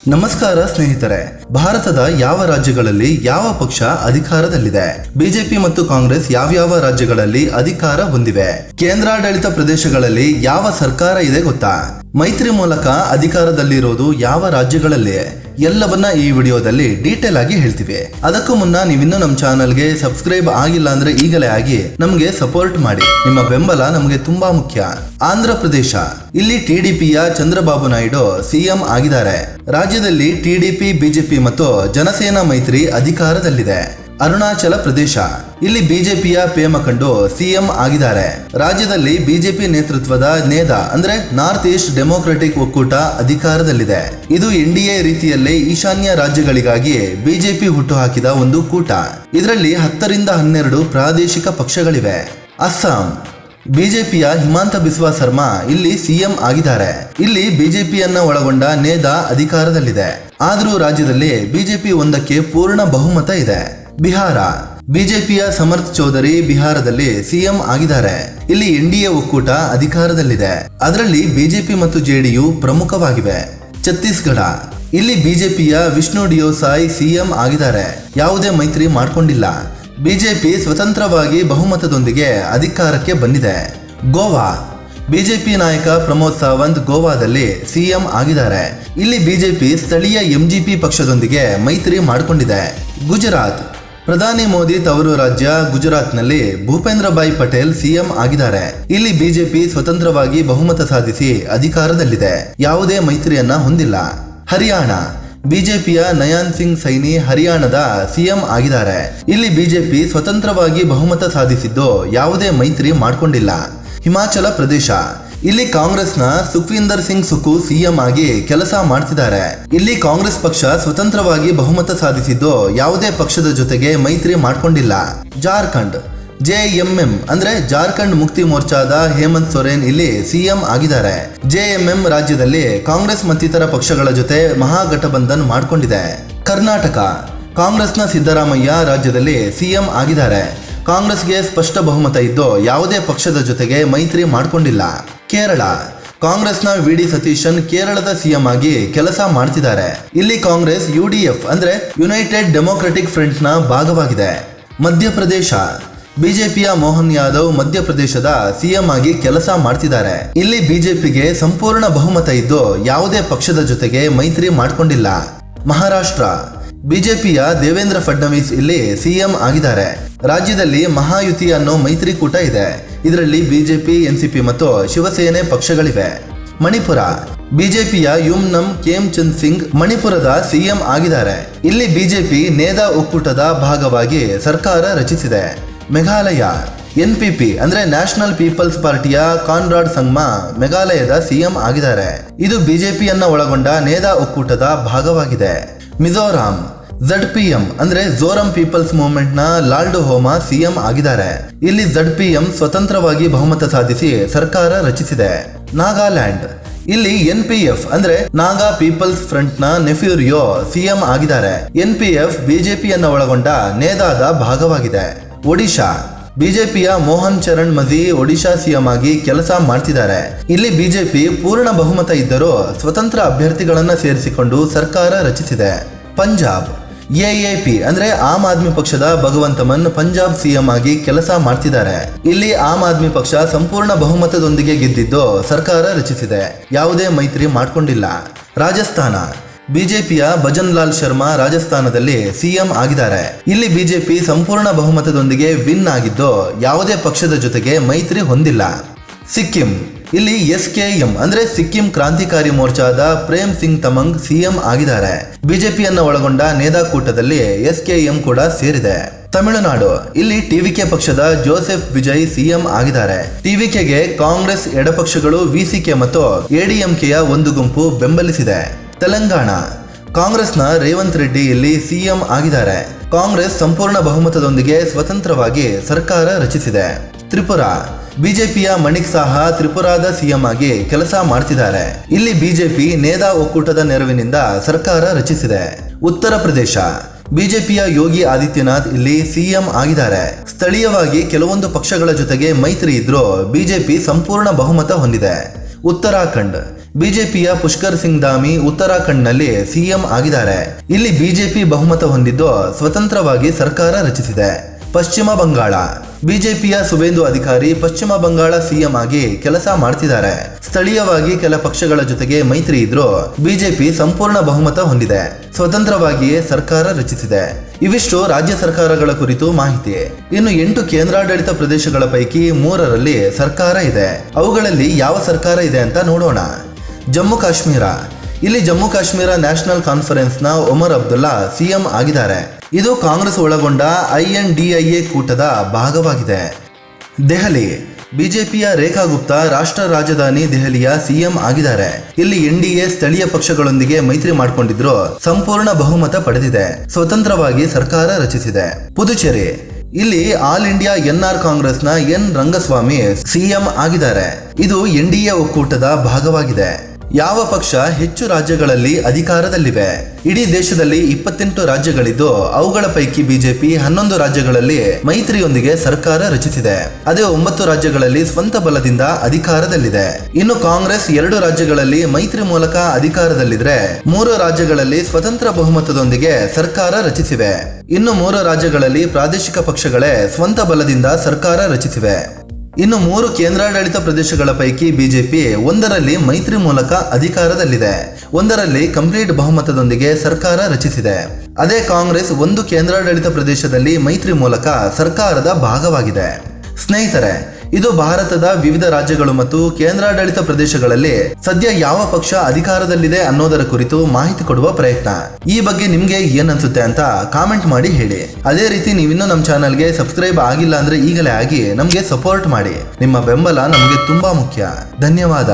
ನಮಸ್ಕಾರ ಸ್ನೇಹಿತರೆ, ಭಾರತದ ಯಾವ ರಾಜ್ಯಗಳಲ್ಲಿ ಯಾವ ಪಕ್ಷ ಅಧಿಕಾರದಲ್ಲಿದೆ? ಬಿಜೆಪಿ ಮತ್ತು ಕಾಂಗ್ರೆಸ್ ಯಾವ್ಯಾವ ರಾಜ್ಯಗಳಲ್ಲಿ ಅಧಿಕಾರ ಹೊಂದಿವೆ? ಕೇಂದ್ರಾಡಳಿತ ಪ್ರದೇಶಗಳಲ್ಲಿ ಯಾವ ಸರ್ಕಾರ ಇದೆ ಗೊತ್ತಾ? ಮೈತ್ರಿ ಮೂಲಕ ಅಧಿಕಾರದಲ್ಲಿರೋದು ಯಾವ ರಾಜ್ಯಗಳಲ್ಲಿ? ಎಲ್ಲವನ್ನ ಈ ವಿಡಿಯೋದಲ್ಲಿ ಡೀಟೇಲ್ ಆಗಿ ಹೇಳ್ತೀವಿ. ಅದಕ್ಕೂ ಮುನ್ನ ನೀವಿನ್ನೂ ನಮ್ಮ ಚಾನಲ್ಗೆ ಸಬ್ಸ್ಕ್ರೈಬ್ ಆಗಿಲ್ಲ ಅಂದ್ರೆ ಈಗಲೇ ಆಗಿ ನಮಗೆ ಸಪೋರ್ಟ್ ಮಾಡಿ. ನಿಮ್ಮ ಬೆಂಬಲ ನಮಗೆ ತುಂಬಾ ಮುಖ್ಯ. ಆಂಧ್ರ ಪ್ರದೇಶ, ಇಲ್ಲಿ ಟಿಡಿಪಿಯ ಚಂದ್ರಬಾಬು ನಾಯ್ಡು ಸಿಎಂ ಆಗಿದ್ದಾರೆ. ರಾಜ್ಯದಲ್ಲಿ ಟಿಡಿಪಿ, ಬಿಜೆಪಿ ಮತ್ತು ಜನಸೇನಾ ಮೈತ್ರಿ ಅಧಿಕಾರದಲ್ಲಿದೆ. ಅರುಣಾಚಲ ಪ್ರದೇಶ, ಇಲ್ಲಿ ಬಿಜೆಪಿಯ ಪೇಮ ಖಂಡು ಸಿಎಂ ಆಗಿದ್ದಾರೆ. ರಾಜ್ಯದಲ್ಲಿ ಬಿಜೆಪಿ ನೇತೃತ್ವದ ನೇದಾ ಅಂದ್ರೆ ನಾರ್ತ್ ಈಸ್ಟ್ ಡೆಮೊಕ್ರೆಟಿಕ್ ಒಕ್ಕೂಟ ಅಧಿಕಾರದಲ್ಲಿದೆ. ಇದು ಎನ್ಡಿಎ ರೀತಿಯಲ್ಲೇ ಈಶಾನ್ಯ ರಾಜ್ಯಗಳಿಗಾಗಿ ಬಿಜೆಪಿ ಹುಟ್ಟುಹಾಕಿದ ಒಂದು ಕೂಟ. ಇದರಲ್ಲಿ 10 ರಿಂದ 12 ಪ್ರಾದೇಶಿಕ ಪಕ್ಷಗಳಿವೆ. ಅಸ್ಸಾಂ, ಬಿಜೆಪಿಯ ಹಿಮಾಂತ ಬಿಸ್ವಾ ಸರ್ಮಾ ಇಲ್ಲಿ ಸಿಎಂ ಆಗಿದ್ದಾರೆ. ಇಲ್ಲಿ ಬಿಜೆಪಿಯನ್ನ ಒಳಗೊಂಡ ನೇದಾ ಅಧಿಕಾರದಲ್ಲಿದೆ. ಆದರೂ ರಾಜ್ಯದಲ್ಲಿ ಬಿಜೆಪಿ ಒಂದಕ್ಕೆ ಪೂರ್ಣ ಬಹುಮತ ಇದೆ. ಬಿಹಾರ, ಬಿಜೆಪಿಯ ಸಮರ್ಥ್ ಚೌಧರಿ ಬಿಹಾರದಲ್ಲಿ ಸಿಎಂ ಆಗಿದ್ದಾರೆ. ಇಲ್ಲಿ ಎನ್ಡಿಎ ಒಕ್ಕೂಟ ಅಧಿಕಾರದಲ್ಲಿದೆ. ಅದರಲ್ಲಿ ಬಿಜೆಪಿ ಮತ್ತು ಜೆಡಿಯು ಪ್ರಮುಖವಾಗಿವೆ. ಛತ್ತೀಸ್ಗಢ, ಇಲ್ಲಿ ಬಿಜೆಪಿಯ ವಿಷ್ಣು ಡಿಯೋ ಸಾಯ್ ಸಿಎಂ ಆಗಿದ್ದಾರೆ. ಯಾವುದೇ ಮೈತ್ರಿ ಮಾಡಿಕೊಂಡಿಲ್ಲ. ಬಿಜೆಪಿ ಸ್ವತಂತ್ರವಾಗಿ ಬಹುಮತದೊಂದಿಗೆ ಅಧಿಕಾರಕ್ಕೆ ಬಂದಿದೆ. ಗೋವಾ, ಬಿಜೆಪಿ ನಾಯಕ ಪ್ರಮೋದ್ ಸಾವಂತ್ ಗೋವಾದಲ್ಲಿ ಸಿಎಂ ಆಗಿದ್ದಾರೆ. ಇಲ್ಲಿ ಬಿಜೆಪಿ ಸ್ಥಳೀಯ ಎಂಜಿಪಿ ಪಕ್ಷದೊಂದಿಗೆ ಮೈತ್ರಿ ಮಾಡಿಕೊಂಡಿದೆ. ಗುಜರಾತ್, ಪ್ರಧಾನಿ ಮೋದಿ ತವರು ರಾಜ್ಯ ಗುಜರಾತ್ನಲ್ಲಿ ಭೂಪೇಂದ್ರ ಭಾಯ್ ಪಟೇಲ್ ಸಿಎಂ ಆಗಿದ್ದಾರೆ. ಇಲ್ಲಿ ಬಿಜೆಪಿ ಸ್ವತಂತ್ರವಾಗಿ ಬಹುಮತ ಸಾಧಿಸಿ ಅಧಿಕಾರದಲ್ಲಿದೆ. ಯಾವುದೇ ಮೈತ್ರಿಯನ್ನ ಹೊಂದಿಲ್ಲ. ಹರಿಯಾಣ, ಬಿಜೆಪಿಯ ನಯಾನ್ ಸಿಂಗ್ ಸೈನಿ ಹರಿಯಾಣದ ಸಿಎಂ ಆಗಿದ್ದಾರೆ. ಇಲ್ಲಿ ಬಿಜೆಪಿ ಸ್ವತಂತ್ರವಾಗಿ ಬಹುಮತ ಸಾಧಿಸಿದ್ದು ಯಾವುದೇ ಮೈತ್ರಿ ಮಾಡಿಕೊಂಡಿಲ್ಲ. ಹಿಮಾಚಲ ಪ್ರದೇಶ, ಇಲ್ಲಿ ಕಾಂಗ್ರೆಸ್ನ ಸುಖ್ವಿಂದರ್ ಸಿಂಗ್ ಸುಖು ಸಿಎಂ ಆಗಿ ಕೆಲಸ ಮಾಡ್ತಿದ್ದಾರೆ. ಇಲ್ಲಿ ಕಾಂಗ್ರೆಸ್ ಪಕ್ಷ ಸ್ವತಂತ್ರವಾಗಿ ಬಹುಮತ ಸಾಧಿಸಿದ್ದು ಯಾವುದೇ ಪಕ್ಷದ ಜೊತೆಗೆ ಮೈತ್ರಿ ಮಾಡಿಕೊಂಡಿಲ್ಲ. ಜಾರ್ಖಂಡ್, ಜೆಎಂಎಂ ಅಂದ್ರೆ ಜಾರ್ಖಂಡ್ ಮುಕ್ತಿ ಮೋರ್ಚಾದ ಹೇಮಂತ್ ಸೊರೇನ್ ಇಲ್ಲಿ ಸಿಎಂ ಆಗಿದ್ದಾರೆ. ಜೆಎಂಎಂ ರಾಜ್ಯದಲ್ಲಿ ಕಾಂಗ್ರೆಸ್ ಮತ್ತಿತರ ಪಕ್ಷಗಳ ಜೊತೆ ಮಹಾಗಠಬಂಧನ್ ಮಾಡಿಕೊಂಡಿದೆ. ಕರ್ನಾಟಕ, ಕಾಂಗ್ರೆಸ್ನ ಸಿದ್ದರಾಮಯ್ಯ ರಾಜ್ಯದಲ್ಲಿ ಸಿಎಂ ಆಗಿದ್ದಾರೆ. ಕಾಂಗ್ರೆಸ್ಗೆ ಸ್ಪಷ್ಟ ಬಹುಮತ ಇದ್ದು ಯಾವುದೇ ಪಕ್ಷದ ಜೊತೆಗೆ ಮೈತ್ರಿ ಮಾಡಿಕೊಂಡಿಲ್ಲ. ಕೇರಳ, ಕಾಂಗ್ರೆಸ್ನ ವಿಡಿ ಸತೀಶನ್ ಕೇರಳದ ಸಿಎಂ ಆಗಿ ಕೆಲಸ ಮಾಡ್ತಿದ್ದಾರೆ. ಇಲ್ಲಿ ಕಾಂಗ್ರೆಸ್ ಯುಡಿಎಫ್ ಅಂದ್ರೆ ಯುನೈಟೆಡ್ ಡೆಮೊಕ್ರೆಟಿಕ್ ಫ್ರಂಟ್ನ ಭಾಗವಾಗಿದೆ. ಮಧ್ಯಪ್ರದೇಶ, ಬಿಜೆಪಿಯ ಮೋಹನ್ ಯಾದವ್ ಮಧ್ಯಪ್ರದೇಶದ ಸಿಎಂ ಆಗಿ ಕೆಲಸ ಮಾಡ್ತಿದ್ದಾರೆ. ಇಲ್ಲಿ ಬಿಜೆಪಿಗೆ ಸಂಪೂರ್ಣ ಬಹುಮತ ಇದ್ದು ಯಾವುದೇ ಪಕ್ಷದ ಜೊತೆಗೆ ಮೈತ್ರಿ ಮಾಡಿಕೊಂಡಿಲ್ಲ. ಮಹಾರಾಷ್ಟ್ರ, ಬಿಜೆಪಿಯ ದೇವೇಂದ್ರ ಫಡ್ನವೀಸ್ ಇಲ್ಲಿ ಸಿಎಂ ಆಗಿದ್ದಾರೆ. ರಾಜ್ಯದಲ್ಲಿ ಮಹಾಯುತಿ ಅನ್ನೋ ಮೈತ್ರಿಕೂಟ ಇದೆ. ಇದರಲ್ಲಿ ಬಿಜೆಪಿ, ಎನ್ಸಿಪಿ ಮತ್ತು ಶಿವಸೇನೆ ಪಕ್ಷಗಳಿವೆ. ಮಣಿಪುರ, ಬಿಜೆಪಿಯ ಯುಮ್ನಂ ಖೇಮ್ ಚಂದ್ ಸಿಂಗ್ ಮಣಿಪುರದ ಸಿಎಂ ಆಗಿದ್ದಾರೆ. ಇಲ್ಲಿ ಬಿಜೆಪಿ ನೇದಾ ಒಕ್ಕೂಟದ ಭಾಗವಾಗಿ ಸರ್ಕಾರ ರಚಿಸಿದೆ. ಮೇಘಾಲಯ, ಎನ್ಪಿಪಿ ಅಂದ್ರೆ ನ್ಯಾಷನಲ್ ಪೀಪಲ್ಸ್ ಪಾರ್ಟಿಯ ಕಾನ್ರಾಡ್ ಸಂಗ್ಮಾ ಮೇಘಾಲಯದ ಸಿಎಂ ಆಗಿದ್ದಾರೆ. ಇದು ಬಿಜೆಪಿಯನ್ನ ಒಳಗೊಂಡ ನೇದಾ ಒಕ್ಕೂಟದ ಭಾಗವಾಗಿದೆ. ಮಿಜೋರಾಂ, ZPM ಅಂದ್ರೆ ಝೋರಂ ಪೀಪಲ್ಸ್ ಮೂವ್ಮೆಂಟ್ ನ ಲಾಲ್ಡು ಹೋಮಾ ಸಿಎಂ ಆಗಿದ್ದಾರೆ. ಇಲ್ಲಿ ZPM ಸ್ವತಂತ್ರವಾಗಿ ಬಹುಮತ ಸಾಧಿಸಿ ಸರ್ಕಾರ ರಚಿಸಿದೆ. ನಾಗಾಲ್ಯಾಂಡ್, ಇಲ್ಲಿ NPF ಅಂದ್ರೆ ನಾಗಾ ಪೀಪಲ್ಸ್ ಫ್ರಂಟ್ ನ ನೆಫ್ಯೂರಿಯೋ ಸಿಎಂ ಆಗಿದ್ದಾರೆ. NPF ಬಿಜೆಪಿಯನ್ನ ಒಳಗೊಂಡ ನೇದಾದ ಭಾಗವಾಗಿದೆ. ಒಡಿಶಾ, ಬಿಜೆಪಿಯ ಮೋಹನ್ ಚರಣ್ ಮಜಿ ಒಡಿಶಾ ಸಿಎಂ ಆಗಿ ಕೆಲಸ ಮಾಡ್ತಿದ್ದಾರೆ. ಇಲ್ಲಿ ಬಿಜೆಪಿ ಪೂರ್ಣ ಬಹುಮತ ಇದ್ದರೂ ಸ್ವತಂತ್ರ ಅಭ್ಯರ್ಥಿಗಳನ್ನ ಸೇರಿಸಿಕೊಂಡು ಸರ್ಕಾರ ರಚಿಸಿದೆ. ಪಂಜಾಬ್, AAP ಅಂದ್ರೆ ಆಮ್ ಆದ್ಮಿ ಪಕ್ಷದ ಭಗವಂತ ಮನ್ ಪಂಜಾಬ್ ಸಿಎಂ ಆಗಿ ಕೆಲಸ ಮಾಡ್ತಿದ್ದಾರೆ. ಇಲ್ಲಿ ಆಮ್ ಆದ್ಮಿ ಪಕ್ಷ ಸಂಪೂರ್ಣ ಬಹುಮತದೊಂದಿಗೆ ಗೆದ್ದಿದ್ದು ಸರ್ಕಾರ ರಚಿಸಿದೆ. ಯಾವುದೇ ಮೈತ್ರಿ ಮಾಡಿಕೊಂಡಿಲ್ಲ. ರಾಜಸ್ಥಾನ, ಬಿಜೆಪಿಯ ಭಜನ್ ಲಾಲ್ ಶರ್ಮಾ ರಾಜಸ್ಥಾನದಲ್ಲಿ ಸಿಎಂ ಆಗಿದ್ದಾರೆ. ಇಲ್ಲಿ ಬಿಜೆಪಿ ಸಂಪೂರ್ಣ ಬಹುಮತದೊಂದಿಗೆ ವಿನ್ ಆಗಿದ್ದು ಯಾವುದೇ ಪಕ್ಷದ ಜೊತೆಗೆ ಮೈತ್ರಿ ಹೊಂದಿಲ್ಲ. ಸಿಕ್ಕಿಂ, ಇಲ್ಲಿ SKM ಅಂದ್ರೆ ಸಿಕ್ಕಿಂ ಕ್ರಾಂತಿಕಾರಿ ಮೋರ್ಚಾದ ಪ್ರೇಮ್ ಸಿಂಗ್ ತಮಂಗ್ ಸಿಎಂ ಆಗಿದ್ದಾರೆ. ಬಿಜೆಪಿಯನ್ನ ಒಳಗೊಂಡ ನೇದಾ ಕೂಟದಲ್ಲಿ SKM ಕೂಡ ಸೇರಿದೆ. ತಮಿಳುನಾಡು, ಇಲ್ಲಿ ಟಿವಿಕೆ ಪಕ್ಷದ ಜೋಸೆಫ್ ವಿಜಯ್ ಸಿಎಂ ಆಗಿದ್ದಾರೆ. ಟಿವಿಕೆಗೆ ಕಾಂಗ್ರೆಸ್ ಎಡಪಕ್ಷಗಳು VCK ಮತ್ತು ADMKಯ ಒಂದು ಗುಂಪು ಬೆಂಬಲಿಸಿದೆ. ತೆಲಂಗಾಣ, ಕಾಂಗ್ರೆಸ್ನ ರೇವಂತ್ ರೆಡ್ಡಿ ಇಲ್ಲಿ ಸಿಎಂ ಆಗಿದ್ದಾರೆ. ಕಾಂಗ್ರೆಸ್ ಸಂಪೂರ್ಣ ಬಹುಮತದೊಂದಿಗೆ ಸ್ವತಂತ್ರವಾಗಿ ಸರ್ಕಾರ ರಚಿಸಿದೆ. ತ್ರಿಪುರಾ, ಬಿಜೆಪಿಯ ಮಣಿಕ್ ಸಾಹಾ ತ್ರಿಪುರಾದ ಸಿಎಂ ಆಗಿ ಕೆಲಸ ಮಾಡ್ತಿದ್ದಾರೆ. ಇಲ್ಲಿ ಬಿಜೆಪಿ ನೇದಾ ಒಕ್ಕೂಟದ ನೆರವಿನಿಂದ ಸರ್ಕಾರ ರಚಿಸಿದೆ. ಉತ್ತರ ಪ್ರದೇಶ, ಬಿಜೆಪಿಯ ಯೋಗಿ ಆದಿತ್ಯನಾಥ್ ಇಲ್ಲಿ ಸಿಎಂ ಆಗಿದ್ದಾರೆ. ಸ್ಥಳೀಯವಾಗಿ ಕೆಲವೊಂದು ಪಕ್ಷಗಳ ಜೊತೆಗೆ ಮೈತ್ರಿ ಇದ್ರೂ ಬಿಜೆಪಿ ಸಂಪೂರ್ಣ ಬಹುಮತ ಹೊಂದಿದೆ. ಉತ್ತರಾಖಂಡ್, ಬಿಜೆಪಿಯ ಪುಷ್ಕರ್ ಸಿಂಗ್ ಧಾಮಿ ಉತ್ತರಾಖಂಡ್ನಲ್ಲಿ ಸಿಎಂ ಆಗಿದ್ದಾರೆ. ಇಲ್ಲಿ ಬಿಜೆಪಿ ಬಹುಮತ ಹೊಂದಿದ್ದು ಸ್ವತಂತ್ರವಾಗಿ ಸರ್ಕಾರ ರಚಿಸಿದೆ. ಪಶ್ಚಿಮ ಬಂಗಾಳ ಬಿಜೆಪಿಯ ಸುವೇಂದು ಅಧಿಕಾರಿ ಪಶ್ಚಿಮ ಬಂಗಾಳ ಸಿಎಂ ಆಗಿ ಕೆಲಸ ಮಾಡ್ತಿದ್ದಾರೆ. ಸ್ಥಳೀಯವಾಗಿ ಕೆಲ ಪಕ್ಷಗಳ ಜೊತೆಗೆ ಮೈತ್ರಿ ಇದ್ರೂ ಬಿಜೆಪಿ ಸಂಪೂರ್ಣ ಬಹುಮತ ಹೊಂದಿದೆ. ಸ್ವತಂತ್ರವಾಗಿಯೇ ಸರ್ಕಾರ ರಚಿಸಿದೆ. ಇವಿಷ್ಟು ರಾಜ್ಯ ಸರ್ಕಾರಗಳ ಕುರಿತು ಮಾಹಿತಿ. ಇನ್ನು 8 ಕೇಂದ್ರಾಡಳಿತ ಪ್ರದೇಶಗಳ ಪೈಕಿ 3ರಲ್ಲಿ ಸರ್ಕಾರ ಇದೆ. ಅವುಗಳಲ್ಲಿ ಯಾವ ಸರ್ಕಾರ ಇದೆ ಅಂತ ನೋಡೋಣ. ಜಮ್ಮು ಕಾಶ್ಮೀರ. ಇಲ್ಲಿ ಜಮ್ಮು ಕಾಶ್ಮೀರ ನ್ಯಾಷನಲ್ ಕಾನ್ಫರೆನ್ಸ್ನ ಒಮರ್ ಅಬ್ದುಲ್ಲಾ ಸಿಎಂ ಆಗಿದ್ದಾರೆ. ಇದು ಕಾಂಗ್ರೆಸ್ ಒಳಗೊಂಡ INDIA ಕೂಟದ ಭಾಗವಾಗಿದೆ. ದೆಹಲಿ ಬಿಜೆಪಿಯ ರೇಖಾ ಗುಪ್ತಾ ರಾಷ್ಟ್ರ ರಾಜಧಾನಿ ದೆಹಲಿಯ ಸಿಎಂ ಆಗಿದ್ದಾರೆ. ಇಲ್ಲಿ NDA ಸ್ಥಳೀಯ ಪಕ್ಷಗಳೊಂದಿಗೆ ಮೈತ್ರಿ ಮಾಡಿಕೊಂಡಿದ್ರು ಸಂಪೂರ್ಣ ಬಹುಮತ ಪಡೆದಿದೆ. ಸ್ವತಂತ್ರವಾಗಿ ಸರ್ಕಾರ ರಚಿಸಿದೆ. ಪುದುಚೇರಿ ಇಲ್ಲಿ ಆಲ್ ಇಂಡಿಯಾ NR ಕಾಂಗ್ರೆಸ್ನ ಎನ್ ರಂಗಸ್ವಾಮಿ ಸಿಎಂ ಆಗಿದ್ದಾರೆ. ಇದು NDA ಒಕ್ಕೂಟದ ಭಾಗವಾಗಿದೆ. ಯಾವ ಪಕ್ಷ ಹೆಚ್ಚು ರಾಜ್ಯಗಳಲ್ಲಿ ಅಧಿಕಾರದಲ್ಲಿವೆ? ಇಡೀ ದೇಶದಲ್ಲಿ 28 ರಾಜ್ಯಗಳಿದ್ದು ಅವುಗಳ ಪೈಕಿ ಬಿಜೆಪಿ 11 ರಾಜ್ಯಗಳಲ್ಲಿ ಮೈತ್ರಿಯೊಂದಿಗೆ ಸರ್ಕಾರ ರಚಿಸಿದೆ. ಅದೇ 9 ರಾಜ್ಯಗಳಲ್ಲಿ ಸ್ವಂತ ಬಲದಿಂದ ಅಧಿಕಾರದಲ್ಲಿದೆ. ಇನ್ನು ಕಾಂಗ್ರೆಸ್ 2 ರಾಜ್ಯಗಳಲ್ಲಿ ಮೈತ್ರಿ ಮೂಲಕ ಅಧಿಕಾರದಲ್ಲಿದ್ರೆ 3 ರಾಜ್ಯಗಳಲ್ಲಿ ಸ್ವತಂತ್ರ ಬಹುಮತದೊಂದಿಗೆ ಸರ್ಕಾರ ರಚಿಸಿವೆ. ಇನ್ನು 3 ರಾಜ್ಯಗಳಲ್ಲಿ ಪ್ರಾದೇಶಿಕ ಪಕ್ಷಗಳೇ ಸ್ವಂತ ಬಲದಿಂದ ಸರ್ಕಾರ ರಚಿಸಿವೆ. ಇನ್ನು 3 ಕೇಂದ್ರಾಡಳಿತ ಪ್ರದೇಶಗಳ ಪೈಕಿ ಬಿಜೆಪಿ 1ರಲ್ಲಿ ಮೈತ್ರಿ ಮೂಲಕ ಅಧಿಕಾರದಲ್ಲಿದೆ. 1ರಲ್ಲಿ ಕಂಪ್ಲೀಟ್ ಬಹುಮತದೊಂದಿಗೆ ಸರ್ಕಾರ ರಚಿಸಿದೆ. ಅದೇ ಕಾಂಗ್ರೆಸ್ 1 ಕೇಂದ್ರಾಡಳಿತ ಪ್ರದೇಶದಲ್ಲಿ ಮೈತ್ರಿ ಮೂಲಕ ಸರ್ಕಾರದ ಭಾಗವಾಗಿದೆ. ಸ್ನೇಹಿತರೆ, ಇದು ಭಾರತದ ವಿವಿಧ ರಾಜ್ಯಗಳು ಮತ್ತು ಕೇಂದ್ರಾಡಳಿತ ಪ್ರದೇಶಗಳಲ್ಲಿ ಸದ್ಯ ಯಾವ ಪಕ್ಷ ಅಧಿಕಾರದಲ್ಲಿದೆ ಅನ್ನೋದರ ಕುರಿತು ಮಾಹಿತಿ ಕೊಡುವ ಪ್ರಯತ್ನ. ಈ ಬಗ್ಗೆ ನಿಮ್ಗೆ ಏನ್ ಅನ್ಸುತ್ತೆ ಅಂತ ಕಾಮೆಂಟ್ ಮಾಡಿ ಹೇಳಿ. ಅದೇ ರೀತಿ ನೀವಿನ್ನೂ ನಮ್ಮ ಚಾನಲ್ಗೆ ಸಬ್ಸ್ಕ್ರೈಬ್ ಆಗಿಲ್ಲ ಅಂದ್ರೆ ಈಗಲೇ ಆಗಿ ನಮ್ಗೆ ಸಪೋರ್ಟ್ ಮಾಡಿ. ನಿಮ್ಮ ಬೆಂಬಲ ನಮಗೆ ತುಂಬಾ ಮುಖ್ಯ. ಧನ್ಯವಾದ.